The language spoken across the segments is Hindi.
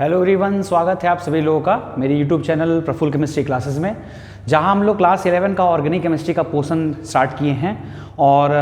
हेलो एवरीवन, स्वागत है आप सभी लोगों का मेरे YouTube channel Praful chemistry classes में, जहां हम लोग क्लास 11 का ऑर्गेनिक केमिस्ट्री का पोर्शन स्टार्ट किए हैं और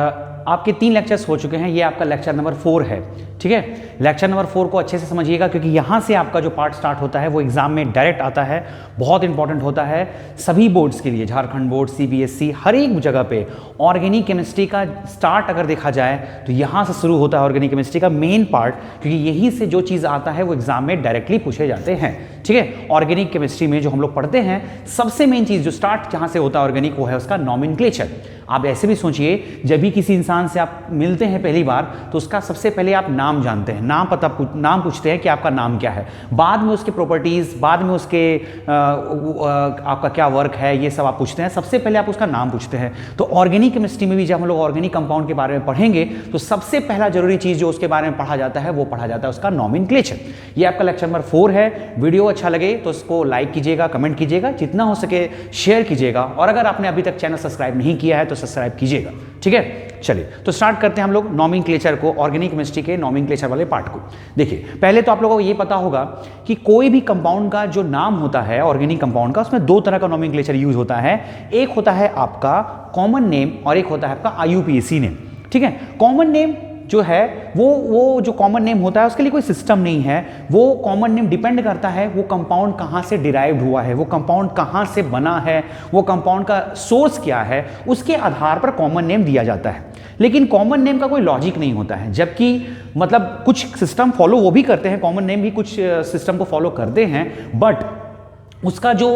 आपके 3 लेक्चर्स हो चुके हैं। ये आपका लेक्चर नंबर 4 है। ठीक है, लेक्चर नंबर 4 को अच्छे से समझिएगा क्योंकि यहाँ से आपका जो पार्ट स्टार्ट होता है वो एग्जाम में डायरेक्ट आता है, बहुत इंपॉर्टेंट होता है सभी बोर्ड्स के लिए, झारखंड बोर्ड, सीबीएसई, हर एक जगह पे ऑर्गेनिक केमिस्ट्री का स्टार्ट अगर देखा जाए तो यहाँ से शुरू होता है ऑर्गेनिक केमिस्ट्री का मेन पार्ट, क्योंकि यहीं से जो चीज़ आता है वो एग्जाम में डायरेक्टली पूछे जाते हैं। ठीक है, ऑर्गेनिक केमिस्ट्री में जो हम लोग पढ़ते हैं सबसे मेन चीज़ जो स्टार्ट जहाँ से होता है ऑर्गेनिक, वो है उसका नॉमेनक्लेचर। आप ऐसे भी सोचिए, जब भी किसी इंसान से आप मिलते हैं पहली बार तो उसका सबसे पहले आप नाम जानते हैं, नाम पूछते हैं कि आपका नाम क्या है, बाद में उसके प्रॉपर्टीज़, बाद में उसके आपका क्या वर्क है, ये सब आप पूछते हैं। सबसे पहले आप उसका नाम पूछते हैं। तो ऑर्गेनिक केमिस्ट्री में भी जब हम लोग ऑर्गेनिक कंपाउंड के बारे में पढ़ेंगे तो सबसे पहला जरूरी चीज़ जो उसके बारे में पढ़ा जाता है वो पढ़ा जाता है उसका नॉमेनक्लेचर। ये आपका लेक्चर नंबर 4 है। वीडियो अच्छा लगे तो इसको लाइक कीजिएगा, कमेंट कीजिएगा, जितना हो सके शेयर कीजिएगा, और अगर आपने अभी तक चैनल सब्सक्राइब नहीं किया है तो सब्सक्राइब कीजिएगा। ठीक है, चलिए तो स्टार्ट करते हैं हम लोग नॉमेनक्लेचर को, ऑर्गेनिक केमिस्ट्री के नॉमेनक्लेचर वाले पार्ट को। देखिए, पहले तो आप लोगों को ये पता होगा कि कोई भी कंपाउंड का जो नाम होता है ऑर्गेनिक कंपाउंड का, उसमें 2 तरह का नॉमेनक्लेचर यूज होता है। एक होता है आपका कॉमन नेम और एक होता है आपका आईयूपीएसी नेम। ठीक है, कॉमन नेम जो है वो जो कॉमन नेम होता है उसके लिए कोई सिस्टम नहीं है। वो कॉमन नेम डिपेंड करता है वो कंपाउंड कहाँ से डिराइव्ड हुआ है, वो कंपाउंड कहाँ से बना है, वो कंपाउंड का सोर्स क्या है, उसके आधार पर कॉमन नेम दिया जाता है। लेकिन कॉमन नेम का कोई लॉजिक नहीं होता है, जबकि मतलब कुछ सिस्टम फॉलो वो भी करते हैं, कॉमन नेम भी कुछ सिस्टम को फॉलो करते हैं, बट उसका जो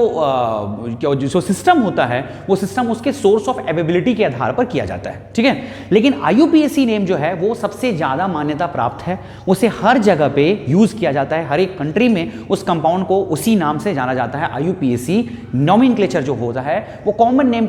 सिस्टम होता है वो सिस्टम उसके सोर्स ऑफ अवेलेबिलिटी के आधार पर किया जाता है। ठीक है, लेकिन आईयूपीएसी नेम जो है वो सबसे ज़्यादा मान्यता प्राप्त है, उसे हर जगह पे यूज़ किया जाता है, हर एक कंट्री में उस कंपाउंड को उसी नाम से जाना जाता है। आईयूपीएसी नॉमेनक्लेचर जो होता है वो कॉमन नेम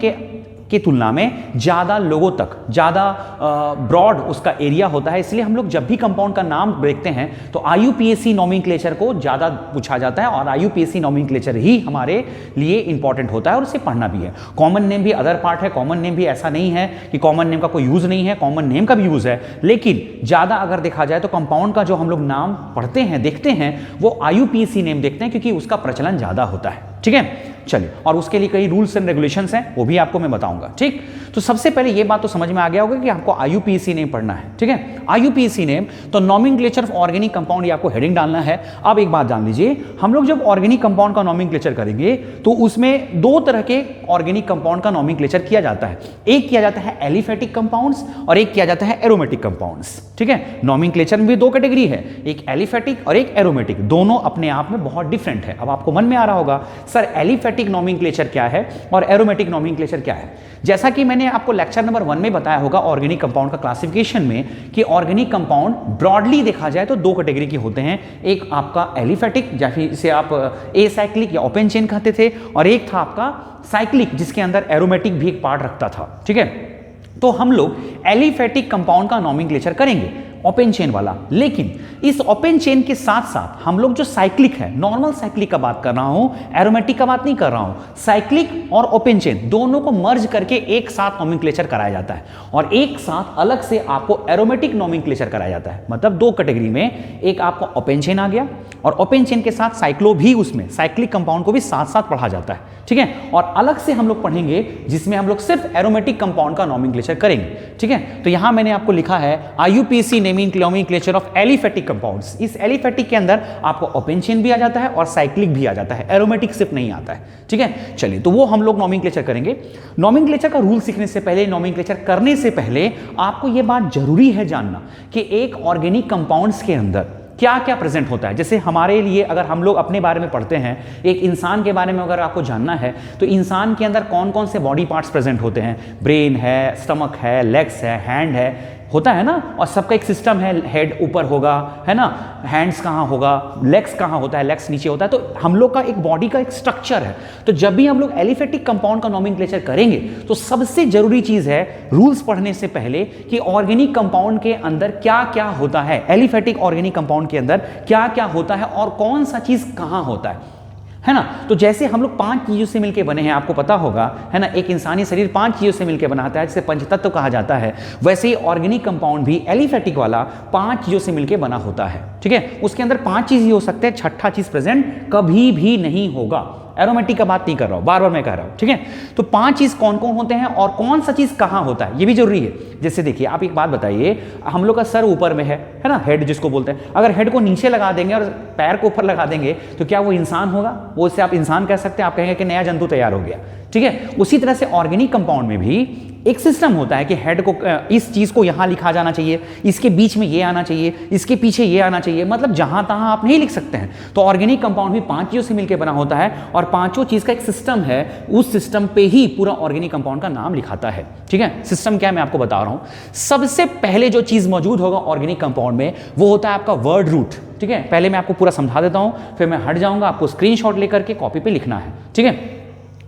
की तुलना में ज़्यादा लोगों तक, ज़्यादा ब्रॉड उसका एरिया होता है, इसलिए हम लोग जब भी कंपाउंड का नाम देखते हैं तो आईयूपीएसी नॉमेनक्लेचर को ज़्यादा पूछा जाता है और आईयूपीएसी नॉमेनक्लेचर ही हमारे लिए इंपॉर्टेंट होता है और उसे पढ़ना भी है। कॉमन नेम भी अदर पार्ट है, कॉमन नेम भी ऐसा नहीं है कि कॉमन नेम का कोई यूज़ नहीं है, कॉमन नेम का भी यूज़ है, लेकिन ज़्यादा अगर देखा जाए तो कंपाउंड का जो हम लोग नाम पढ़ते हैं, देखते हैं, वो आईयूपीएसी नेम देखते हैं क्योंकि उसका प्रचलन ज़्यादा होता है। ठीक है, चलिए, और उसके लिए कई रूल्स एंड रेगुलेशंस हैं, वो भी आपको मैं बताऊंगा। ठीक, तो सबसे पहले ये बात तो समझ में आ गया होगा कि आपको आईयूपीएसी नेम पढ़ना है। ठीक है, आईयूपीएसी नेम तो नॉमेनक्लेचर ऑफ ऑर्गेनिक कंपाउंड, ये आपको हेडिंग डालना है। अब एक बात जान लीजिए, हम लोग जब ऑर्गेनिक कंपाउंड का नॉमेनक्लेचर करेंगे तो उसमें 2 तरह के ऑर्गेनिक कंपाउंड का नॉमेनक्लेचर किया जाता है। एक किया जाता है एलिफेटिक कंपाउंड्स और एक किया जाता है एरोमेटिक कंपाउंड्स। ठीक है, नॉमेनक्लेचर में भी 2 कैटेगरी है, एक एलिफेटिक और एक एरोमेटिक, दोनों अपने आप में बहुत डिफरेंट है। अब आपको मन में आ रहा होगा सर एलिफेटिक नॉमेनक्लेचर क्या है और एरोमेटिक नॉमेनक्लेचर क्या है। जैसा कि मैंने आपको लेक्चर नंबर 1 में बताया होगा ऑर्गेनिक कंपाउंड का क्लासिफिकेशन में, कि ऑर्गेनिक कंपाउंड ब्रॉडली देखा जाए तो 2 कैटेगरी के होते हैं। एक आपका एलिफेटिक, जैसे आप एसाइक्लिक या ओपन चेन कहते थे, और एक था आपका साइक्लिक जिसके अंदर एरोमेटिक भी एक पार्ट रखता था। ठीक है, तो हम लोग एलिफेटिक कंपाउंड का नॉमेनक्लेचर करेंगे, ओपन चेन वाला। लेकिन इस ओपन चेन के साथ साथ हम लोग जो साइक्लिक है, नॉर्मल साइक्लिक का बात कर रहा हूं, एरोमेटिक का बात नहीं कर रहा हूं, साइक्लिक और ओपन चेन दोनों को मर्ज करके एक साथ नॉमेनक्लेचर कराया जाता है और एक साथ अलग से आपको एरोमेटिक नॉमेनक्लेचर कराया जाता है। मतलब 2 कैटेगरी में, एक आपका ओपन चेन आ गया और ओपन चेन के साथ साइक्लो भी, उसमें साइक्लिक कंपाउंड को भी साथ साथ पढ़ा जाता है। ठीक है, और अलग से हम लोग पढ़ेंगे जिसमें हम लोग सिर्फ एरोमेटिक कंपाउंड का नॉमेनक्लेचर करेंगे। ठीक है, तो यहां मैंने आपको लिखा है IUPAC nomenclature of aliphatic compounds. इस एलिफेटिक के अंदर आपको ओपन चेन भी आ जाता है और साइक्लिक भी आ जाता है, एरोमेटिक सिर्फ नहीं आता है। ठीक है, चलिए, तो वो हम लोग नॉमेनक्लेचर करेंगे। नॉमेनक्लेचर का रूल सीखने से पहले, नॉमेनक्लेचर करने से पहले आपको यह बात जरूरी है जानना कि एक ऑर्गेनिक कंपाउंड्स के अंदर क्या क्या प्रेजेंट होता है। जैसे हमारे लिए, अगर हम लोग अपने बारे में पढ़ते हैं, एक इंसान के बारे में अगर आपको जानना है तो इंसान के अंदर कौन कौन से बॉडी पार्ट्स प्रेजेंट होते हैं, ब्रेन है, स्टमक है, लेग्स है, हैंड है, होता है ना, और सबका एक सिस्टम है, हेड ऊपर होगा, है ना, हैंड्स कहाँ होगा, लेग्स कहाँ होता है, लेग्स नीचे होता है, तो हम लोग का एक बॉडी का एक स्ट्रक्चर है। तो जब भी हम लोग एलिफेटिक कंपाउंड का नॉमेनक्लेचर करेंगे तो सबसे जरूरी चीज है रूल्स पढ़ने से पहले कि ऑर्गेनिक कंपाउंड के अंदर क्या क्या होता है, एलिफेटिक ऑर्गेनिक कंपाउंड के अंदर क्या क्या होता है और कौन सा चीज कहाँ होता है। है ना। तो जैसे हम लोग 5 चीजों से मिलकर बने हैं, आपको पता होगा, है ना, एक इंसानी शरीर 5 चीजों से मिलकर बनाता है जिसे पंचतत्व कहा जाता है। वैसे ही ऑर्गेनिक कंपाउंड भी एलिफेटिक वाला 5 चीजों से मिलकर बना होता है, ठीक है। उसके अंदर 5 चीज ही हो सकते हैं, छठा चीज प्रेजेंट कभी भी नहीं होगा। एरोमेटिक का बात नहीं कर रहा हूं, बार बार मैं कह रहा हूं, ठीक है। तो 5 चीज कौन कौन होते हैं और कौन सा चीज कहां होता है, ये भी जरूरी है। जैसे देखिए, आप एक बात बताइए, हम लोग का सर ऊपर में है ना, हेड जिसको बोलते हैं। अगर हेड को नीचे लगा देंगे और पैर को ऊपर लगा देंगे तो क्या वो इंसान होगा? वो उससे आप इंसान कह सकते हैं, आप कहेंगे कि नया जंतु तैयार हो गया, ठीक है। उसी तरह से ऑर्गेनिक कंपाउंड में भी एक सिस्टम होता है कि हेड को, इस चीज को यहां लिखा जाना चाहिए, इसके बीच में ये आना चाहिए, इसके पीछे ये आना चाहिए, मतलब जहां तहां आप नहीं लिख सकते हैं। तो ऑर्गेनिक कंपाउंड भी 5 चीजों से मिलकर बना होता है और 5 चीज का एक सिस्टम है, उस सिस्टम पे ही पूरा ऑर्गेनिक कंपाउंड का नाम लिखाता है, ठीक है। सिस्टम क्या है मैं आपको बता रहा हूं। सबसे पहले जो चीज मौजूद होगा ऑर्गेनिक कंपाउंड में वो होता है आपका वर्ड रूट, ठीक है। पहले मैं आपको पूरा समझा देता हूं, फिर मैं हट जाऊंगा, आपको स्क्रीनशॉट लेकर के कॉपी पे लिखना है, ठीक है।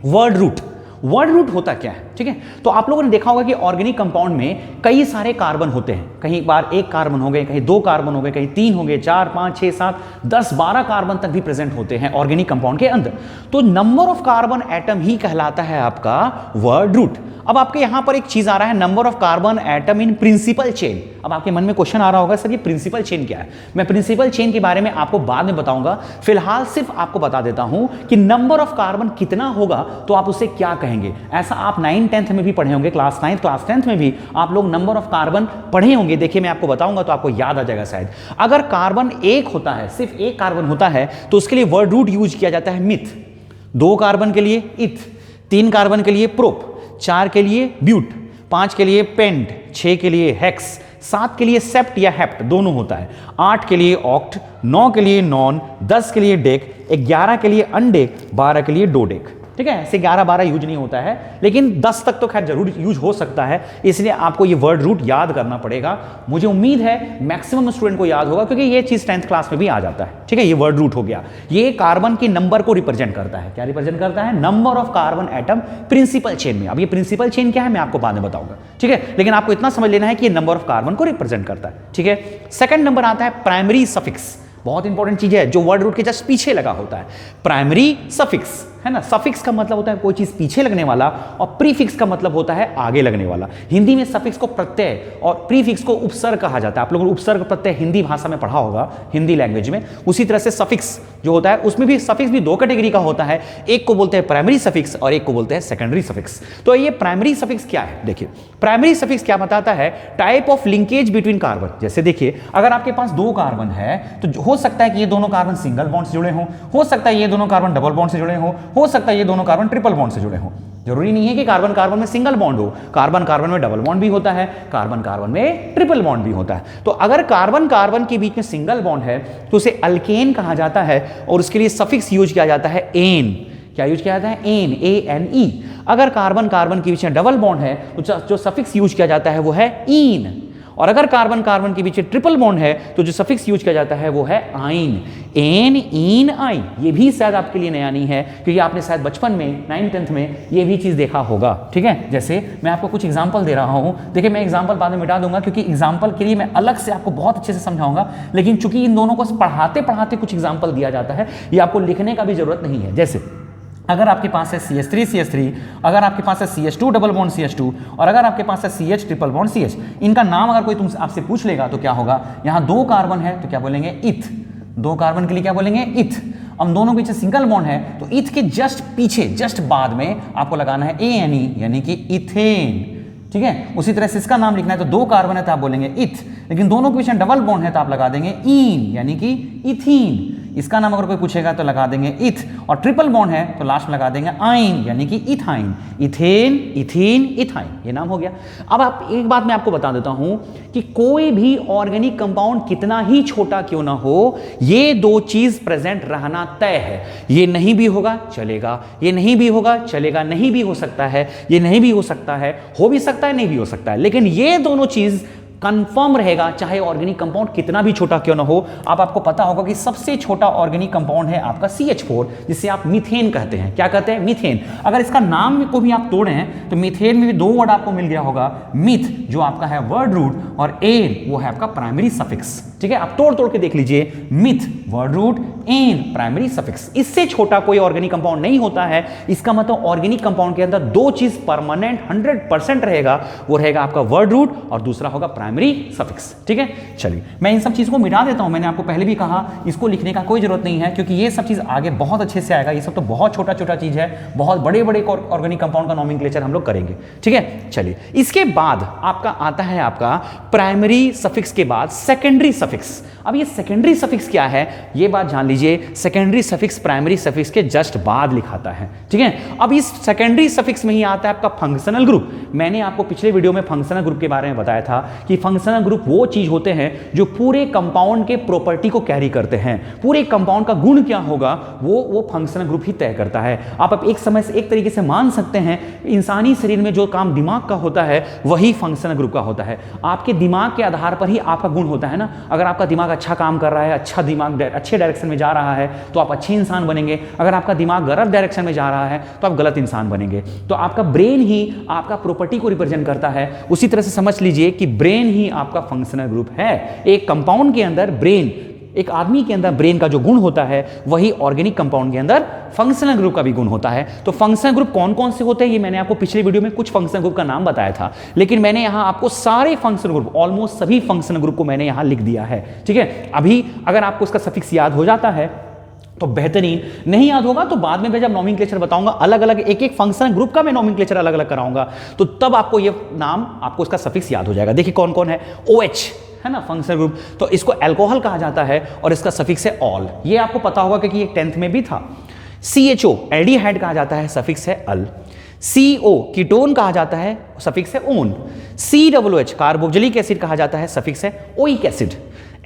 वर्ड रूट, वर्ड रूट होता क्या है, ठीक है। तो आप लोगों ने देखा होगा कि ऑर्गेनिक कंपाउंड में कई सारे कार्बन होते हैं, कहीं बार 1 कार्बन हो गए, कहीं 2 कार्बन हो गए, कहीं 3 हो गए, 4, 5, 6, 7, 10, 12 कार्बन तक भी प्रेजेंट होते हैं ऑर्गेनिक कंपाउंड के अंदर। तो नंबर ऑफ कार्बन एटम ही कहलाता है आपका वर्ड रूट। अब आपके यहां पर एक चीज आ रहा है, number of carbon atom in principle chain. अब आपके मन में क्वेश्चन आ रहा होगा, सर ये प्रिंसिपल चेन क्या है? मैं प्रिंसिपल चेन के बारे में आपको बाद में बताऊंगा, फिलहाल सिर्फ आपको बता देता हूं कि नंबर ऑफ कार्बन कितना होगा तो आप उसे क्या कहेंगे। ऐसा आप 9th 10th में भी पढ़े होंगे, क्लास 9th क्लास 10th में भी आप लोग नंबर ऑफ कार्बन पढ़े होंगे। देखिए मैं आपको बताऊंगा तो आपको याद आ जाएगा शायद। अगर कार्बन 1 होता है, सिर्फ 1 कार्बन होता है, तो उसके लिए वर्ड रूट यूज किया जाता है मिथ। 2 कार्बन के लिए इथ, 3 कार्बन के लिए प्रोप, 4 के लिए ब्यूट, 5 के लिए पेंट, 6 के लिए हेक्स, 7 के लिए सेप्ट या हेप्ट दोनों होता है, 8 के लिए ऑक्ट, 9 के लिए नॉन, 10 के लिए डेक, 11 के लिए अनडेक, 12 के लिए डोडेक, ठीक है। ऐसे 11-12 यूज नहीं होता है, लेकिन 10 तक तो खैर जरूर यूज हो सकता है, इसलिए आपको ये वर्ड रूट याद करना पड़ेगा। मुझे उम्मीद है मैक्सिमम स्टूडेंट को याद होगा, क्योंकि ये चीज 10th क्लास में भी आ जाता है, ठीक है। ये वर्ड रूट हो गया, ये कार्बन के नंबर को रिप्रेजेंट करता है। क्या रिप्रेजेंट करता है? Number of carbon atom principal chain में। अब ये प्रिंसिपल चेन क्या है मैं आपको बाद में बताऊंगा, ठीक है। लेकिन आपको इतना समझ लेना है कि ये नंबर ऑफ कार्बन को रिप्रेजेंट करता है, ठीक है। सेकंड नंबर आता है प्राइमरी सफिक्स। बहुत इंपॉर्टेंट चीज है जो वर्ड रूट के जस्ट पीछे लगा होता है, प्राइमरी सफिक्स, है ना। सफिक्स का मतलब होता है कोई चीज पीछे लगने वाला और प्रीफिक्स का मतलब होता है आगे लगने वाला। हिंदी में सफिक्स को प्रत्यय और प्रीफिक्स को उपसर्ग कहा जाता है। आप लोगों ने उपसर्ग प्रत्यय हिंदी भाषा में पढ़ा होगा, हिंदी लैंग्वेज में। उसी तरह से सफिक्स जो होता है उसमें भी सफिक्स भी 2 कैटेगरी का होता है, एक को बोलते हैं प्राइमरी सफिक्स और एक को बोलते हैं सेकेंडरी सफिक्स। तो ये प्राइमरी सफिक्स क्या है? देखिए प्राइमरी सफिक्स क्या बताता है, type of linkage between carbon. जैसे देखिए अगर आपके पास 2 कार्बन है तो हो सकता है कि ये दोनों कार्बन सिंगल बॉन्ड से जुड़े हों, हो सकता है ये दोनों कार्बन डबल बॉन्ड से जुड़े हों, हो सकता है ये दोनों कार्बन ट्रिपल बॉन्ड से जुड़े हों। जरूरी नहीं है कि कार्बन कार्बन में सिंगल बॉन्ड हो, कार्बन कार्बन में डबल बॉन्ड भी होता है, कार्बन कार्बन में ट्रिपल बॉन्ड भी होता है। तो अगर कार्बन कार्बन के बीच में सिंगल बॉन्ड है तो उसे अल्केन कहा जाता है और उसके लिए सफिक्स यूज किया जाता है एन। क्या यूज किया जाता है? Ane, ANE। अगर कार्बन कार्बन के बीच में डबल बॉन्ड है तो जो सफिक्स यूज किया जाता है वो है ईन। और अगर कार्बन कार्बन के बीच ट्रिपल बॉन्ड है तो जो सफिक्स यूज किया जाता है वो है आइन, एन, ईन, आइन। ये भी शायद आपके लिए नया नहीं है, क्योंकि आपने शायद बचपन में 9th 10th में ये भी चीज देखा होगा, ठीक है। जैसे मैं आपको कुछ एग्जांपल दे रहा हूं, देखिए मैं एग्जांपल बाद में मिटा दूंगा क्योंकि एग्जांपल के लिए मैं अलग से आपको बहुत अच्छे से समझाऊंगा, लेकिन चूंकि इन दोनों को पढ़ाते पढ़ाते कुछ एग्जांपल दिया जाता है, ये आपको लिखने का भी जरूरत नहीं है। जैसे अगर आपके पास है CH3CH3, अगर आपके पास है CH2 डबल बॉन्ड CH2 और अगर आपके पास है CH ट्रिपल बॉन्ड CH, इनका नाम अगर कोई तुमसे आपसे पूछ लेगा तो क्या होगा? यहाँ 2 कार्बन है तो क्या बोलेंगे? इथ। 2 कार्बन के लिए क्या बोलेंगे? इथ। अब दोनों के बीच सिंगल बॉन्ड है तो इथ के जस्ट पीछे, जस्ट बाद में आपको लगाना है ANE, यानी कि इथेन, ठीक है। उसी तरह से इसका नाम लिखना है तो 2 कार्बन है तो आप बोलेंगे इथ, लेकिन दोनों के बीच में डबल बॉन्ड है तो आप लगा देंगे ईन, यानी कि इथीन। इसका नाम अगर कोई पूछेगा तो लगा देंगे इथ, और ट्रिपल बॉन्ड है तो लास्ट में लगा देंगे आइन, यानी कि इथाइन। इथेन, इथीन, इथाइन, ये नाम हो गया। अब आप एक बात मैं आपको बता देता हूं कि कोई भी ऑर्गेनिक कंपाउंड कितना ही छोटा क्यों ना हो, ये 2 चीज प्रेजेंट रहना तय है। ये नहीं भी होगा चलेगा, ये नहीं भी होगा चलेगा, नहीं भी हो सकता है, ये नहीं भी हो सकता है, हो भी सकता है, नहीं भी हो सकता है, लेकिन ये दोनों चीज कंफर्म रहेगा, चाहे ऑर्गेनिक कंपाउंड कितना भी छोटा क्यों ना हो। अब आपको पता होगा कि सबसे छोटा ऑर्गेनिक कंपाउंड है आपका CH4, जिसे आप मीथेन कहते हैं। क्या कहते हैं? मीथेन। अगर इसका नाम को भी आप तोड़ें तो मीथेन में भी 2 वर्ड आपको मिल गया होगा, मिथ जो आपका है वर्ड रूट और एन वो है आपका प्राइमरी सफिक्स, ठीक है, आप तोड़ तोड़ के देख लीजिए, meth word root ane primary suffix, इससे छोटा कोई ऑर्गेनिक कंपाउंड नहीं होता है। इसका मतलब ऑर्गेनिक कंपाउंड के अंदर दो चीज परमानेंट 100% रहेगा, वो रहेगा आपका वर्ड रूट और दूसरा होगा प्राइमरी सफिक्स। ठीक है, चलिए मैं इन सब चीज को मिटा देता हूं। मैंने आपको पहले भी कहा इसको लिखने का कोई जरूरत नहीं है, क्योंकि ये सब चीज आगे बहुत अच्छे से आएगा। ये सब तो बहुत छोटा छोटा चीज है, बहुत बड़े बड़े ऑर्गेनिक कंपाउंड का नोमेनक्लेचर हम लोग करेंगे। ठीक है, चलिए इसके बाद आपका आता है आपका प्राइमरी सफिक्स के बाद सेकेंडरी सफिक्स। अब ये सेकेंडरी सफिक्स क्या है, ये बात जान लीजिए। सेकेंडरी सफिक्स प्राइमरी सफिक्स के जस्ट बाद लिखाता है। ठीक है, अब इस सेकेंडरी सफिक्स में ही आता है आपका फंक्शनल ग्रुप। मैंने आपको पिछले वीडियो में फंक्शनल ग्रुप के बारे में बताया था कि फंक्शनल ग्रुप वो चीज होते हैं जो पूरे कंपाउंड के प्रॉपर्टी को कैरी करते हैं। पूरे कंपाउंड का गुण क्या होगा वो फंक्शनल ग्रुप ही तय करता है। आप एक समय से एक तरीके से मान सकते हैं, इंसानी शरीर में जो काम दिमाग का होता है वही फंक्शनल ग्रुप का होता है। आपके दिमाग के आधार पर ही आपका गुण होता है ना। अगर आपका दिमाग अच्छा काम कर रहा है, अच्छा दिमाग अच्छे डायरेक्शन में जा रहा है तो आप अच्छे इंसान बनेंगे। अगर आपका दिमाग गलत डायरेक्शन में जा रहा है तो आप गलत इंसान बनेंगे। तो आपका ब्रेन ही आपका प्रॉपर्टी को रिप्रेजेंट करता है। उसी तरह से समझ लीजिए कि ब्रेन ही आपका फंक्शनल ग्रुप है। एक कंपाउंड के अंदर ब्रेन, एक आदमी के अंदर ब्रेन का जो गुण होता है वही ऑर्गेनिक कंपाउंड के अंदर फंक्शनल ग्रुप का भी गुण होता है। तो फंक्शनल ग्रुप कौन कौन से होते हैं ये मैंने आपको पिछले वीडियो में कुछ फंक्शनल ग्रुप का नाम बताया था, लेकिन मैंने यहां आपको सारे फंक्शनल ग्रुप, ऑलमोस्ट सभी फंक्शनल ग्रुप को मैंने यहां लिख दिया है। ठीक है, अभी अगर आपको उसका सफिक्स याद हो जाता है तो बेहतरीन, नहीं याद होगा तो बाद में मैं जब नोमेनक्लेचर बताऊंगा अलग अलग एक एक फंक्शनल ग्रुप का मैं नोमेनक्लेचर अलग अलग कराऊंगा, तो तब आपको ये नाम, आपको उसका सफिक्स याद हो जाएगा। देखिए कौन कौन है, OH है ना फंक्शनल ग्रुप, तो इसको अल्कोहल कहा जाता है और इसका सफिक्स है ऑल। ये आपको पता होगा क्योंकि ये 10th में भी था। CHO एल्डिहाइड कहा जाता है, सफिक्स है अल। CO कीटोन कहा जाता है, सफिक्स है ओन। COOH कार्बोक्सिलिक एसिड कहा जाता है, सफिक्स है ओइक एसिड।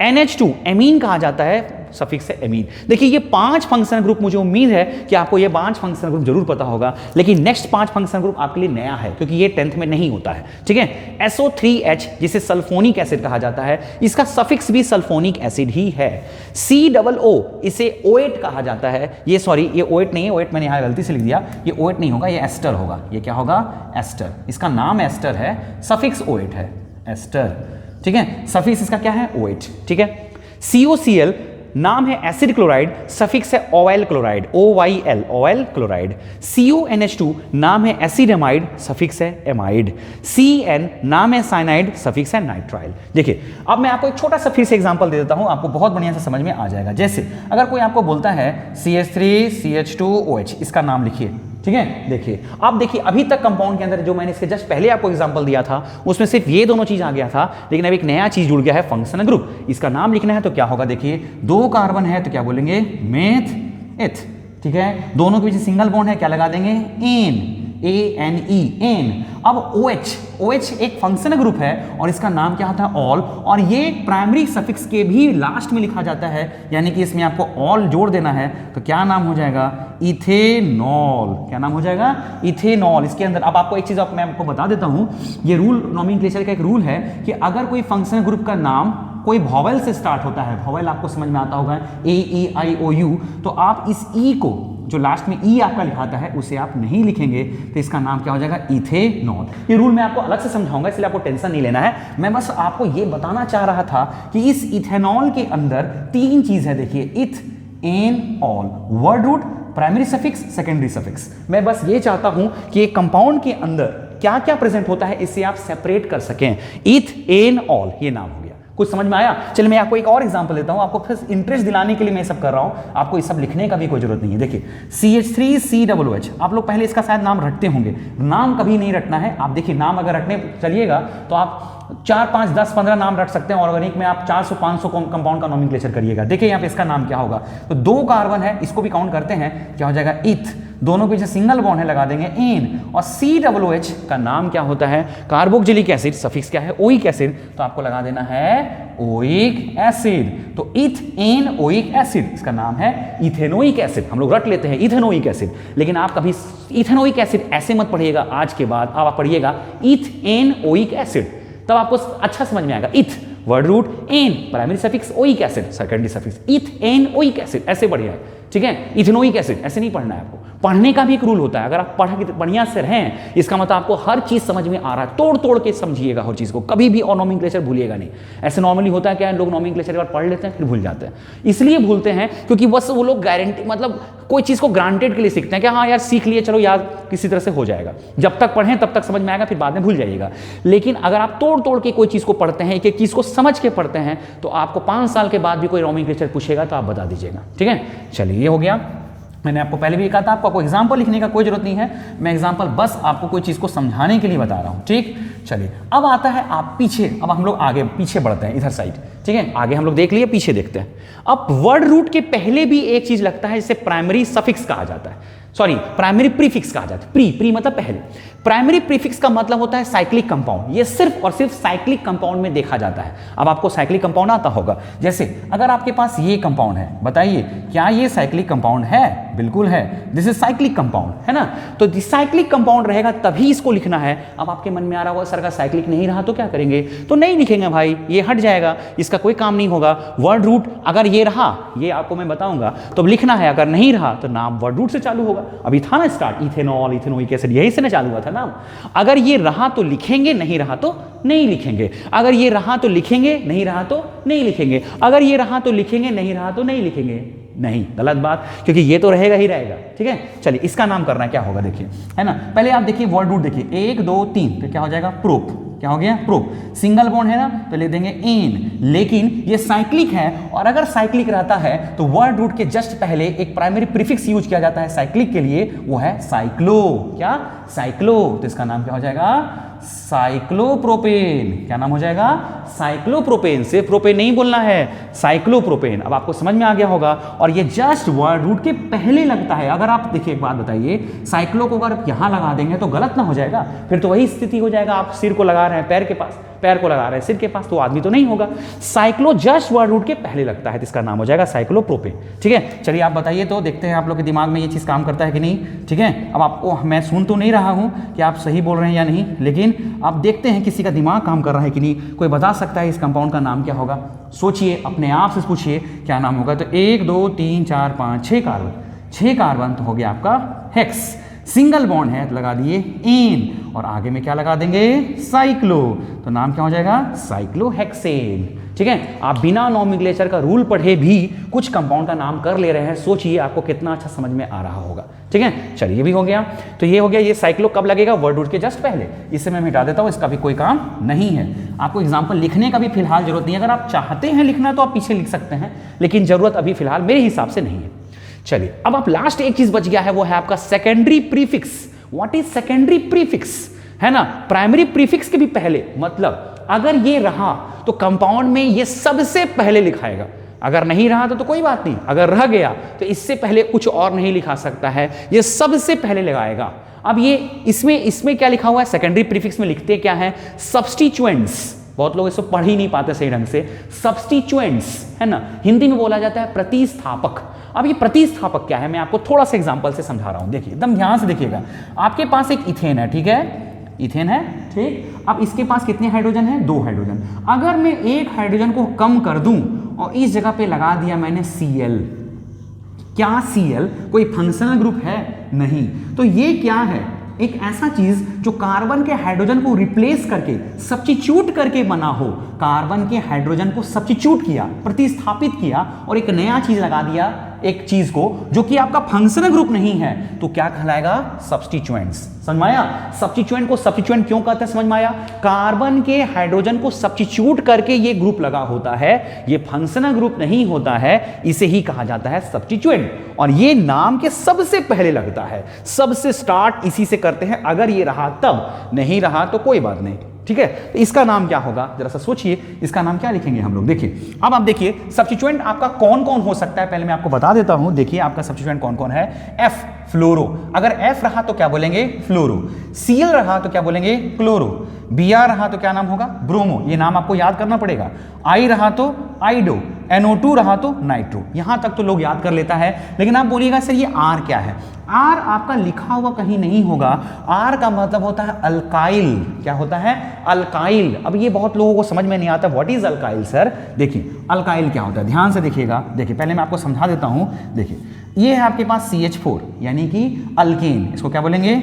NH2 एमीन कहा जाता है, सफिक्स है एमीन। देखिए ये 5 फंक्शनल ग्रुप, मुझे उम्मीद है कि आपको ये 5 फंक्शनल ग्रुप जरूर पता होगा, लेकिन नेक्स्ट 5 फंक्शनल ग्रुप आपके लिए नया है क्योंकि ये 10th में नहीं होता है। ठीक है, SO3H जिसे सल्फोनिक एसिड कहा जाता है, इसका सफिक्स भी सल्फोनिक एसिड ही है। COO इसे OH कहा जाता है, ये सॉरी ये OH नहीं है, OH मैंने यहाँ गलती से लिख दिया, ये OH नहीं होगा, ये एस्टर होगा। ये क्या होगा, एस्टर, इसका नाम एस्टर है, सफिक्स OH है, एस्टर। ठीक है, सफिक्स इसका क्या है, OH। ठीक है, COCl नाम है एसिड क्लोराइड, सफिक्स है oil chloride, OYL oil chloride. CONH2 नाम है एसिड एमाइड, सफिक्स है एमाइड। CN नाम है साइनाइड, सफिक्स है नाइट्राइल। देखिए अब मैं आपको एक छोटा सा फिर से एग्जांपल दे देता हूं, आपको बहुत बढ़िया से समझ में आ जाएगा। जैसे अगर कोई आपको बोलता है CH3CH2OH, इसका नाम लिखिए। ठीक है, देखिए अब देखिए अभी तक कंपाउंड के अंदर जो मैंने इसके जस्ट पहले आपको एग्जांपल दिया था उसमें सिर्फ ये दोनों चीज आ गया था, लेकिन अब एक नया चीज जुड़ गया है, फंक्शनल ग्रुप। इसका नाम लिखना है तो क्या होगा, देखिए 2 कार्बन है तो क्या बोलेंगे, मेथ एथ। ठीक है, दोनों के बीच सिंगल बॉन्ड है, क्या लगा देंगे, एन, ANE, एन। अब OH एक फंक्शनल ग्रुप है और इसका नाम क्या होता है, ऑल, और ये प्राइमरी सफिक्स के भी लास्ट में लिखा जाता है, यानी कि इसमें आपको ऑल जोड़ देना है तो क्या नाम हो जाएगा, इथेनॉल। क्या नाम हो जाएगा, इथेनॉल। इसके अंदर अब आपको एक चीज मैं आपको बता देता हूं, ये रूल नोमेनक्लेचर का एक रूल है कि अगर कोई फंक्शनल ग्रुप का नाम कोई वॉवेल से स्टार्ट होता है, वॉवेल आपको समझ में आता होगा, AEIOU, तो आप इस ई को जो लास्ट में ई आपका लिखाता है उसे आप नहीं लिखेंगे, तो इसका नाम क्या हो जाएगा, इथेनॉल। ये रूल मैं आपको अलग से समझाऊंगा, इसलिए आपको टेंशन नहीं लेना है। मैं बस आपको ये बताना चाह रहा था कि इस इथेनॉल के अंदर 3 चीज है। देखिए eth, ane, ol, word root, primary suffix, secondary suffix. मैं बस ये चाहता हूं कि एक कंपाउंड के अंदर क्या क्या प्रेजेंट होता है इससे आप सेपरेट कर सकें। इथ, एन, ऑल, ये नाम हो गया। कुछ समझ में आया? चलिए मैं आपको एक और एग्जांपल देता हूं, आपको फिर इंटरेस्ट दिलाने के लिए मैं सब कर रहा हूं, आपको ये सब लिखने का भी कोई जरूरत नहीं है। देखिए CH3COOH, आप लोग पहले इसका शायद नाम रटते होंगे, नाम कभी नहीं रटना है। आप देखिए नाम अगर रटने चलिएगा तो आप 4, 5, 10, 15 नाम रट सकते हैं। ऑर्गेनिक में आप 400-500 कंपाउंड का नोमेनक्लेचर करिएगा। देखिए यहाँ पे इसका नाम क्या होगा, तो 2 कार्बन है, इसको भी काउंट करते हैं, क्या हो जाएगा, इथ, दोनों के जो सिंगल बॉन्ड है लगा देंगे एन, और COOH का नाम क्या होता है, कार्बोक्सिलिक एसिड, सफिक्स क्या है, ओइक एसिड, तो आपको लगा देना है ओइक एसिड। तो इथ, एन, ओइक एसिड, इसका नाम है इथेनोइक एसिड। हम लोग रट लेते हैं इथेनोइक एसिड, लेकिन आप कभी इथेनोइक एसिड ऐसे मत पढ़िएगा। आज के बाद आप पढ़िएगा इथ, एन, ओइक एसिड, तब आपको अच्छा समझ में आएगा। Eth word root, ane primary suffix, oic acid secondary suffix, eth, ane, oic acid, ऐसे बढ़िया है। ठीक है। इथेनोइक एसिड ऐसे नहीं पढ़ना है आपको, पढ़ने का भी एक रूल होता है। अगर आप बढ़िया से रहें, इसका मतलब आपको हर चीज समझ में आ रहा है, तोड़ तोड़ के समझिएगा हर चीज को, कभी भी और नोमेनक्लेचर भूलिएगा नहीं। ऐसे नॉर्मली होता है क्या, लोग नोमेनक्लेचर एक बार पढ़ लेते हैं फिर भूल जाते हैं। इसलिए भूलते हैं क्योंकि बस वो लोग गारंटी, मतलब कोई चीज को ग्रांटेड के लिए सीखते हैं कि हाँ यार सीख लिए, चलो याद किसी तरह से हो जाएगा, जब तक पढ़ें तब तक समझ में आएगा, फिर बाद में भूल जाइएगा। लेकिन अगर आप तोड़ तोड़ के कोई चीज को पढ़ते हैं, एक एक चीज को समझ के पढ़ते हैं, तो आपको 5 साल के बाद भी कोई नोमेनक्लेचर पूछेगा तो आप बता दीजिएगा, ठीक है। चलिए ये हो गया। मैंने आपको पहले भी कहा था आपको एग्जाम्पल लिखने का कोई जरूरत नहीं है, मैं एग्जाम्पल बस आपको कोई चीज़ को समझाने के लिए बता रहा हूँ, ठीक। चलिए अब आता है आप पीछे, अब हम लोग आगे पीछे बढ़ते हैं इधर साइड, ठीक है। आगे हम लोग देख लिए, पीछे देखते हैं। अब वर्ड रूट के पहले भी एक चीज लगता है जिसे प्राइमरी सफिक्स कहा जाता है, सॉरी प्राइमरी प्रीफिक्स कहा जाता है। प्री मतलब पहले। प्राइमरी प्रीफिक्स का मतलब होता है साइक्लिक कंपाउंड। ये सिर्फ और सिर्फ साइक्लिक कंपाउंड में देखा जाता है। अब आपको साइक्लिक कंपाउंड आता होगा, जैसे अगर आपके पास ये कंपाउंड है, बताइए क्या ये साइक्लिक कंपाउंड है? बिल्कुल है, दिस इज साइक्लिक कंपाउंड, है ना। तो साइक्लिक कंपाउंड रहेगा तभी इसको लिखना है। अब आपके मन में आ रहा होगा सर का साइक्लिक नहीं रहा तो क्या करेंगे? तो नहीं लिखेंगे भाई, ये हट जाएगा, इसका कोई काम नहीं होगा। वर्ड रूट अगर ये रहा, ये आपको मैं बताऊंगा, तो लिखना है। अगर नहीं रहा तो नाम वर्ड रूट से चालू होगा। अभी था ना स्टार्ट, इथेनॉल, इथेनोइक एसिड, यही से ना चालू हुआ था नाम। अगर ये रहा तो लिखेंगे, नहीं रहा तो नहीं लिखेंगे। अगर ये रहा तो लिखेंगे, नहीं रहा तो नहीं लिखेंगे। अगर ये रहा तो लिखेंगे, नहीं रहा तो नहीं लिखेंगे। नहीं, गलत बात, क्योंकि ये तो रहेगा ही रहेगा, ठीक है। चलिए इसका नाम करना है, क्या होगा देखिए, है ना। पहले आप देखिए वर्ड रूट देखिए, 1 2 3, तो क्या हो जाएगा? प्रोप। क्या हो गया? प्रोप। सिंगल बॉन्ड है ना, तो लिख देंगे एन। लेकिन ये साइक्लिक है, और अगर साइक्लिक रहता है तो वर्ड रूट के जस्ट पहले एक प्राइमरी प्रीफिक्स यूज किया जाता है साइक्लिक के लिए, वो है साइक्लो। क्या? साइक्लो। तो इसका नाम क्या हो जाएगा? साइक्लोप्रोपेन। क्या नाम हो जाएगा? साइक्लोप्रोपेन। सिर्फ प्रोपेन नहीं बोलना है, साइक्लोप्रोपेन। अब आपको समझ में आ गया होगा। और ये जस्ट वर्ड रूट के पहले लगता है। अगर आप देखिए एक बात बताइए, साइक्लो को अगर यहां लगा देंगे तो गलत ना हो जाएगा? फिर तो वही स्थिति हो जाएगा, आप सिर को लगा रहे हैं पैर के पास, पैर को लगा रहे हैं सिर के पास, तो आदमी तो नहीं होगा। साइक्लो जस्ट वर्ड रूट के पहले लगता है, तो इसका नाम हो जाएगा साइक्लोप्रोपेन, ठीक है। चलिए आप बताइए तो, देखते हैं आप लोग के दिमाग में ये चीज काम करता है कि नहीं, ठीक है। अब आपको मैं सुन तो नहीं रहा हूं कि आप सही बोल रहे हैं या नहीं, लेकिन आप देखते हैं किसी का दिमाग काम कर रहा है कि नहीं। कोई बता सकता है इस कंपाउंड का नाम क्या होगा? सोचिए, अपने आप से पूछिए क्या नाम होगा। तो 1 2 3 4 5 6 कार्बन, 6 कार्बन तो हो गया आपका हेक्स। सिंगल बॉन्ड है तो लगा दिए एन, और आगे में क्या लगा देंगे? साइक्लो। तो नाम क्या हो जाएगा? साइक्लोहेक्सेन, ठीक है। आप बिना नोमेनक्लेचर का रूल पढ़े भी कुछ कंपाउंड का नाम कर ले रहे हैं, सोचिए आपको कितना अच्छा समझ में आ रहा होगा, ठीक है। चलिए ये भी हो गया। तो ये हो गया, ये साइक्लो कब लगेगा? वर्ड रूट के जस्ट पहले। इसे मैं मिटा देता हूं, इसका भी कोई काम नहीं है। आपको एग्जाम्पल लिखने का भी फिलहाल जरूरत नहीं है। अगर आप चाहते हैं लिखना तो आप पीछे लिख सकते हैं, लेकिन जरूरत अभी फिलहाल मेरे हिसाब से नहीं है। चलिए अब आप लास्ट एक चीज बच गया है, वो है आपका secondary prefix. What is secondary prefix? है ना, प्राइमरी प्रीफिक्स के भी पहले, मतलब अगर ये रहा तो कंपाउंड में ये सबसे पहले लिखाएगा। अगर नहीं रहा तो कोई बात नहीं, अगर रह गया तो इससे पहले कुछ और नहीं लिखा सकता है, ये सबसे पहले लगाएगा। अब ये इसमें क्या लिखा हुआ है? सेकेंडरी प्रीफिक्स में लिखते क्या है? सब्स्टिट्यूएंट्स। बहुत लोग इसको पढ़ ही नहीं पाते सही ढंग से। सब्स्टिट्यूएंट्स, है ना, हिंदी में बोला जाता है प्रतिस्थापक। अब ये प्रतिस्थापक क्या है, मैं आपको थोड़ा सा एग्जांपल से समझा रहा हूं। देखिए एकदम ध्यान से देखिएगा। आपके पास एक इथेन है, ठीक है, इथेन है, ठीक। अब इसके पास कितने हाइड्रोजन है? 2 हाइड्रोजन। अगर मैं एक हाइड्रोजन को कम कर दूं और इस जगह पे लगा दिया मैंने Cl, क्या Cl कोई फंक्शनल ग्रुप है? नहीं। तो ये क्या है? एक ऐसा चीज जो कार्बन के हाइड्रोजन को रिप्लेस करके, सब्स्टिट्यूट करके बना हो। कार्बन के हाइड्रोजन को सब्स्टिट्यूट किया, प्रतिस्थापित किया, और एक नया चीज लगा दिया, एक चीज को जो कि आपका फंक्शनल ग्रुप नहीं है, तो क्या कहलाएगा? सब्स्टिट्यूएंट्स। समझ में आया? सब्स्टिट्यूएंट को सब्स्टिट्यूएंट क्यों कहते हैं? समझ में आया? कार्बन के हाइड्रोजन को सब्स्टिट्यूट करके ये ग्रुप लगा होता है, ये फंक्शनल ग्रुप नहीं होता है, इसे ही कहा जाता है सब्स्टिट्यूएंट। और ये नाम के सबसे पहले लगता है, सबसे स्टार्ट इसी से करते हैं। अगर ये रहा तब, नहीं रहा तो कोई बात नहीं, ठीक है। तो इसका नाम क्या होगा? जरा सा सोचिए, इसका नाम क्या लिखेंगे हम लोग? देखिए अब आप देखिए सब्स्टिट्यूएंट आपका कौन कौन हो सकता है, पहले मैं आपको बता देता हूं। देखिए आपका सब्स्टिट्यूएंट कौन कौन है? F फ्लोरो। अगर F रहा तो क्या बोलेंगे? फ्लोरो। Cl रहा तो क्या बोलेंगे? क्लोरो। Br रहा तो क्या नाम होगा? ब्रोमो। ये नाम आपको याद करना पड़ेगा। I रहा तो आइडो, NO2 रहा तो नाइट्रो। यहां तक तो लोग याद कर लेता है, लेकिन आप बोलिएगा सर ये R क्या है? R आपका लिखा हुआ कहीं नहीं होगा। R का मतलब होता है अल्काइल। क्या होता है? अल्काइल। अब ये बहुत लोगों को समझ में नहीं आता, व्हाट इज अल्काइल सर? देखिए अल्काइल क्या होता है, ध्यान से देखिएगा। देखिए पहले मैं आपको समझा देता हूं। देखिए ये है आपके पास CH4 यानी कि अल्केन, इसको क्या बोलेंगे,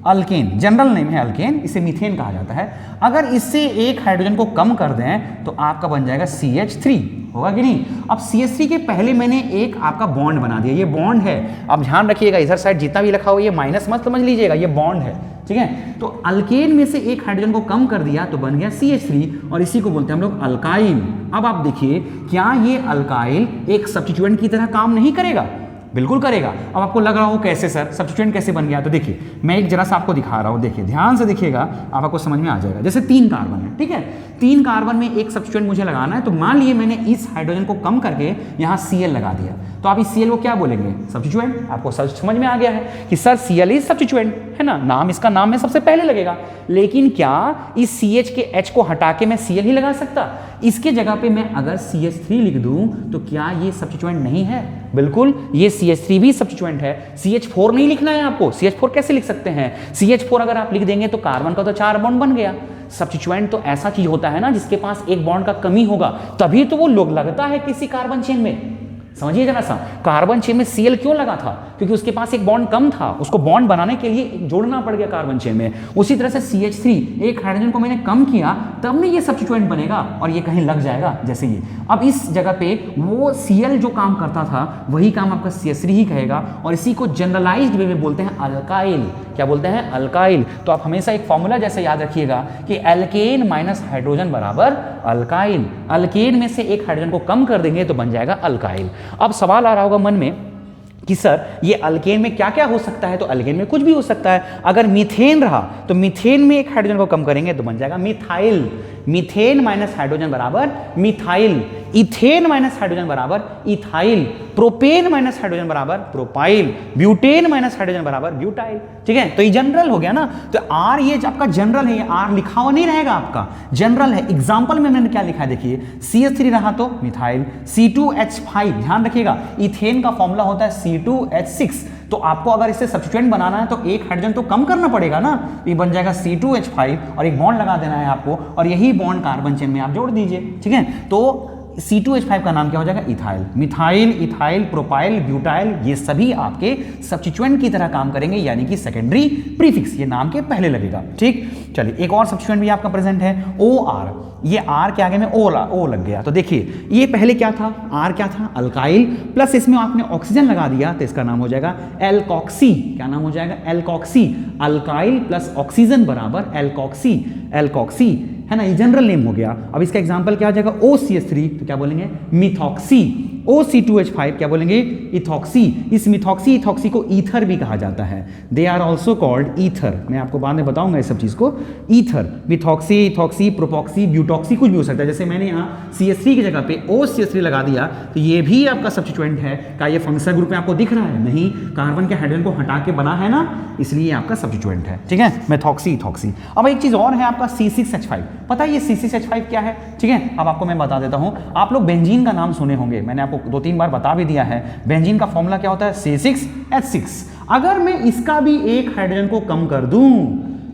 अल्केन, जनरल नेम है अल्केन, इसे मीथेन कहा जाता है। अगर इससे एक हाइड्रोजन को कम कर दें तो आपका बन जाएगा CH3, होगा कि नहीं। अब CH3 के पहले मैंने एक आपका बॉन्ड बना दिया, ये बॉन्ड है, अब ध्यान रखिएगा इधर साइड जितना भी लिखा हो ये माइनस मत समझ लीजिएगा, ये बॉन्ड है, ठीक है। तो अल्केन में से एक हाइड्रोजन को कम कर दिया तो बन गया CH3 और इसी को बोलते हैं हम लोग अल्काइल। अब आप देखिए क्या ये अल्काइल एक सब्स्टिट्यूएंट की तरह काम नहीं करेगा, बिल्कुल करेगा। अब आपको लग रहा हो कैसे सर, सब्स्टिट्यूएंट कैसे बन गया, तो देखिए मैं एक जरा सा आपको दिखा रहा हूँ, देखिए ध्यान से देखिएगा, आपको समझ में आ जाएगा। जैसे 3 कार्बन है, ठीक है, 3 कार्बन में एक सब्स्टिट्यूएंट मुझे लगाना है, तो मान लिए मैंने इस हाइड्रोजन को कम करके यहाँ Cl लगा दिया, तो आप इस Cl को क्या बोलेंगे, सब्स्टिट्यूएंट। आपको समझ में आ गया है कि सर Cl इज सब्स्टिट्यूएंट, है ना, नाम इसका नाम में सबसे पहले लगेगा। लेकिन क्या इस CH के H को हटा के मैं Cl ही लगा सकता, इसके जगह पे मैं अगर CH3 लिख दूं तो क्या ये सब्स्टिट्यूएंट नहीं है, बिल्कुल ये CH3 भी सब्स्टिट्यूएंट है। CH4 नहीं लिखना है आपको, CH4 कैसे लिख सकते हैं, CH4 अगर आप लिख देंगे तो कार्बन का तो 4 बॉन्ड बन गया। सब्स्टिट्यूएंट तो ऐसा चीज होता है ना जिसके पास एक बॉन्ड का कमी होगा, तभी तो वो लोग लगता है किसी कार्बन चेन में। समझिए जरा सा, कार्बन चेन में Cl क्यों लगा था, क्योंकि उसके पास एक बॉन्ड कम था, उसको बॉन्ड बनाने के लिए जोड़ना पड़ गया कार्बन चेन में। उसी तरह से CH3 एक हाइड्रोजन को मैंने कम किया तब में ये सब्स्टिट्यूएंट बनेगा और ये कहीं लग जाएगा जैसे ये। अब इस जगह पे वो Cl जो काम करता था वही काम आपका CH3 ही कहेगा और इसी को जनरलाइज्ड वे में बोलते हैं अल्काइल। क्या बोलते हैं, अल्काइल। तो आप हमेशा एक फॉर्मूला जैसे याद रखिएगा कि एल्केन माइनस हाइड्रोजन बराबर अल्काइल। अल्केन में से एक हाइड्रोजन को कम कर देंगे तो बन जाएगा अल्काइल। अब सवाल आ रहा होगा मन में कि सर ये अल्केन में क्या क्या हो सकता है, तो अल्केन में कुछ भी हो सकता है। अगर मीथेन रहा तो मीथेन में एक हाइड्रोजन को कम करेंगे तो बन जाएगा मिथाइल। मीथेन माइनस हाइड्रोजन बराबर मिथाइल। इथेन माइनस हाइड्रोजन बराबर इथाइल। प्रोपेन माइनस हाइड्रोजन बराबर प्रोपाइल। ब्यूटेन माइनस हाइड्रोजन बराबर ब्यूटाइल। ठीक है, तो ये जनरल हो गया ना। तो आर ये आपका जनरल है, ये आर लिखा हुआ नहीं रहेगा आपका, जनरल है। एग्जाम्पल में मैंने क्या लिखा है देखिए, CH3 रहा तो मिथाइल, C2H5 ध्यान रखिएगा, इथेन का फॉर्मूला होता है C2H6। तो आपको अगर इसे सब्स्टिट्यूएंट बनाना है तो एक हाइड्रोजन तो कम करना पड़ेगा ना, तो ये बन जाएगा C2H5 और एक बॉन्ड लगा देना है आपको और यही बॉन्ड कार्बन चेन में आप जोड़ दीजिए। ठीक है, तो C2H5 का नाम क्या हो जाएगा, ethyl. Methyl, ethyl, propyl, butyl, ये सभी आपके सब्स्टिट्यूएंट की तरह काम करेंगे, यानी कि सेकेंडरी प्रीफिक्स, ये नाम के पहले लगेगा। ठीक, चलिए एक और सब्स्टिट्यूएंट भी आपका प्रेजेंट है, OR। ये R के आगे में O लग गया, तो देखिए ये पहले क्या था, R क्या था, अल्काइल, प्लस इसमें आपने ऑक्सीजन लगा दिया तो इसका नाम हो जाएगा एल्कॉक्सी। क्या नाम हो जाएगा, एल्कॉक्सी। अल्काइल प्लस ऑक्सीजन बराबर एल्कॉक्सी, एल्कॉक्सी, है ना, ये जनरल नेम हो गया। अब इसका एग्जांपल क्या आ जाएगा, OCH3 तो क्या बोलेंगे, मिथॉक्सी। OC2H5 क्या बोलेंगे, इथॉक्सी। इस मिथॉक्सी इथॉक्सी को ईथर भी कहा जाता है, they are also called ether. मैं आपको बाद में बताऊंगा इस सब चीज को। Ether, methoxy, ethoxy, propoxy, butoxy, कुछ भी हो सकता है। जैसे मैंने यहाँ CH3 की जगह पे OCH3 लगा दिया तो ये भी आपका सब्स्टिट्यूएंट है। क्या ये फंक्शनल ग्रुप में आपको दिख रहा है, नहीं, कार्बन के हाइड्रोजन को हटा के बना है ना, इसलिए आपका सब्स्टिट्यूएंट है। ठीक है, मिथॉक्सी, इथॉक्सी। अब एक चीज और है आपका C6H5। पता है ये C6H5 क्या है, ठीक है, अब आपको मैं बता देता हूं। आप लोग बेंजीन का नाम सुने होंगे, मैंने आपको 2-3 बार बता भी दिया है। बेंजीन का फॉर्मूला क्या होता है, C6H6। अगर मैं इसका भी एक हाइड्रोजन को कम कर दूं,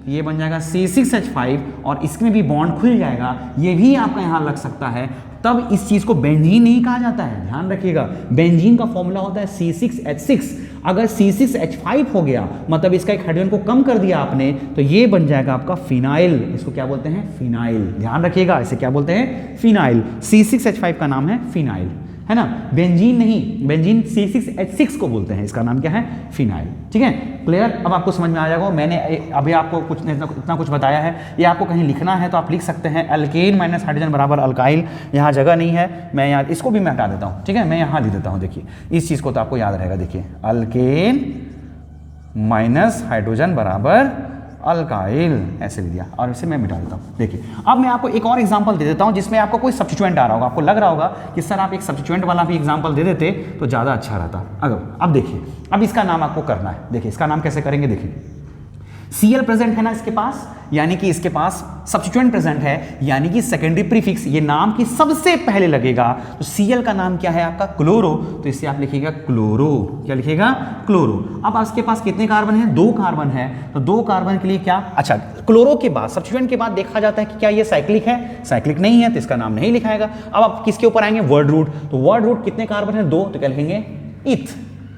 ये बन जाएगा C6H5 और इसमें भी बॉन्ड खुल जाएगा, ये भी आपका यहां लग सकता है, तब इस चीज को बेंजीन नहीं कहा जाता है। ध्यान रखिएगा, बेंजीन का फॉर्मूला होता है C6H6। अगर C6H5 हो गया मतलब इसका एक हाइड्रोजन को कम कर दिया आपने, तो ये बन जाएगा आपका फिनाइल। इसको क्या बोलते हैं, फिनाइल। ध्यान रखिएगा, इसे क्या बोलते हैं, फिनाइल। C6H5 का नाम है फिनाइल, है ना, बेंजीन नहीं, बेंजीन C6H6 को बोलते हैं, इसका नाम क्या है, फिनाइल। ठीक है, क्लियर। अब आपको समझ में आ जाएगा। मैंने अभी आपको कुछ इतना कुछ बताया है, ये आपको कहीं लिखना है तो आप लिख सकते हैं, एल्केन माइनस हाइड्रोजन बराबर अल्काइल। यहाँ जगह नहीं है, मैं यहाँ इसको भी मैं हटा देता हूँ। ठीक है, मैं यहाँ लिख देता हूँ, देखिए इस चीज़ को तो आपको याद रहेगा। देखिए अल्केन माइनस हाइड्रोजन बराबर अल्काइल, ऐसे लिख दिया और इसे मैं मिटा देता हूँ। देखिए अब मैं आपको एक और एग्जांपल दे देता हूँ जिसमें आपको कोई सब्स्टिट्यूएंट आ रहा होगा, आपको लग रहा होगा कि सर आप एक सब्स्टिट्यूएंट वाला भी एग्जांपल दे देते तो ज़्यादा अच्छा रहता। अब देखिए, अब इसका नाम आपको करना है। देखिए इसका नाम कैसे करेंगे, देखिए Cl प्रेजेंट है ना इसके पास, यानी कि इसके पास सब्स्टिट्यूएंट प्रेजेंट है, यानी कि सेकेंडरी प्रीफिक्स ये नाम की सबसे पहले लगेगा। तो Cl का नाम क्या है आपका, क्लोरो, तो इसे आप लिखिएगा क्लोरो। क्या लिखिएगा, क्लोरो। अब इसके पास कितने कार्बन है, 2 कार्बन है, तो 2 कार्बन के लिए क्या, अच्छा क्लोरो के बाद सब्स्टिट्यूएंट के बाद देखा जाता है कि क्या ये साइक्लिक है, साइक्लिक नहीं है तो इसका नाम नहीं लिखाएगा। अब आप किसके ऊपर आएंगे, वर्ड रूट। तो वर्ड रूट कितने कार्बन है, 2, तो क्या लिखेंगे, इथ।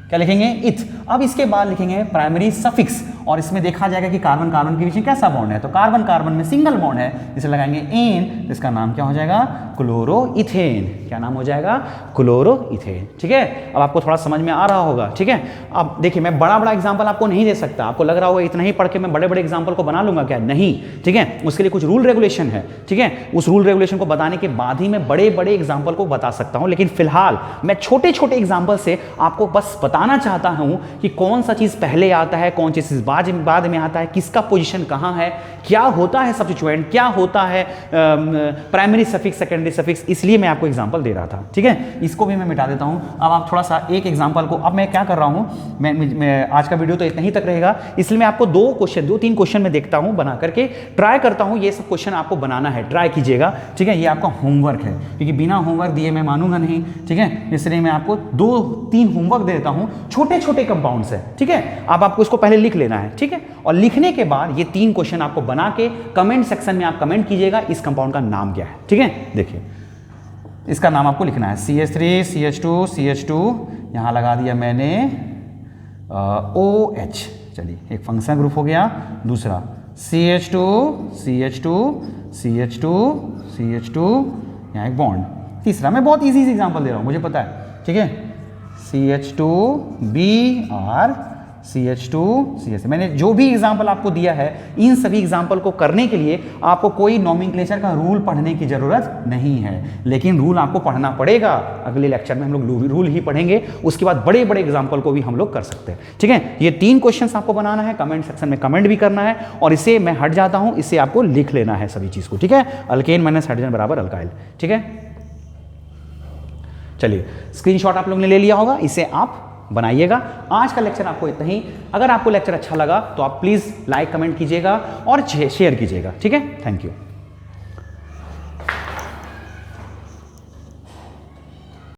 क्या लिखेंगे? इथ। अब इसके बाद लिखेंगे प्राइमरी सफिक्स, और इसमें देखा जाएगा कि कार्बन कार्बन के बीच में कैसा बॉन्ड है, तो कार्बन कार्बन में सिंगल बॉन्ड है, इसे लगाएंगे एन, तो इसका नाम क्या हो जाएगा? क्लोरोइथेन। क्या नाम हो जाएगा? क्लोरोइथेन। ठीक है, अब आपको थोड़ा समझ में आ रहा होगा। ठीक है, अब देखिए मैं बड़ा बड़ा एग्जाम्पल आपको नहीं दे सकता, आपको लग रहा होगा इतना ही पढ़ के मैं बड़े बड़े एग्जाम्पल को बना लूंगा क्या? नहीं। ठीक है, उसके लिए कुछ रूल रेगुलेशन है। ठीक है, उस रूल रेगुलेशन को बताने के बाद ही मैं बड़े बड़े एग्जाम्पल को बता सकता हूं, लेकिन फिलहाल मैं छोटे छोटे एग्जाम्पल से आपको बस बताना चाहता हूं कि कौन सा चीज पहले आता है, कौन सी चीज बाद में आता है, किसका पोजीशन कहां है, क्या होता है सब्स्टिट्यूएंट, क्या होता है प्राइमरी सफिक्स, सेकेंडरी सफिक्स, इसलिए मैं आपको एग्जांपल दे रहा था। ठीक है, इसको भी मैं मिटा देता हूं। अब आप थोड़ा सा एक एग्जांपल को, अब मैं क्या कर रहा हूं, मैं आज का वीडियो तो इतना ही तक रहेगा, इसलिए मैं आपको 2-3 क्वेश्चन में देखता हूं, बना करके ट्राई करता हूं। ये सब क्वेश्चन आपको बनाना है, ट्राई कीजिएगा। ठीक है, ये आपका होमवर्क है, क्योंकि बिना होमवर्क दिए मैं मानूंगा नहीं। ठीक है, इसलिए मैं आपको 2-3 होमवर्क दे देता हूं, छोटे छोटे कंपाउंड्स है। ठीक है, अब आपको इसको पहले लिख लेना है। ठीक है, और लिखने के बाद ये 3 क्वेश्चन आपको बना के कमेंट सेक्शन में आप कमेंट कीजिएगा इस कंपाउंड का नाम क्या है। ठीक है, देखिए इसका नाम आपको लिखना है CH3 CH2 CH2, यहां लगा दिया मैंने OH। चलिए, एक फंक्शन ग्रुप हो गया, दूसरा CH2 CH2 CH2 CH2, यहाँ एक बॉन्ड, तीसरा मैं बहुत इजी एग्जांपल दे रहा हूं, मुझे पता है। ठीक है, CH2Br CH2 CH। मैंने जो भी एग्जांपल आपको दिया है, इन सभी एग्जांपल को करने के लिए आपको कोई नोमेनक्लेचर का रूल पढ़ने की जरूरत नहीं है, लेकिन रूल आपको पढ़ना पड़ेगा। अगले लेक्चर में हम लोग रूल ही पढ़ेंगे, उसके बाद बड़े बड़े एग्जांपल को भी हम लोग कर सकते हैं। ठीक है, ये 3 क्वेश्चंस आपको बनाना है, कमेंट सेक्शन में कमेंट भी करना है, और इसे मैं हट जाता हूं, इसे आपको लिख लेना है सभी चीज को। ठीक है, अल्केन माइनस हाइड्रोजन बराबर अल्काइल। ठीक है, चलिए स्क्रीनशॉट आप लोगों ने ले लिया होगा, इसे आप बनाइएगा। आज का लेक्चर आपको इतना ही। अगर आपको लेक्चर अच्छा लगा तो आप प्लीज़ लाइक कमेंट कीजिएगा और शेयर कीजिएगा। ठीक है, थैंक यू।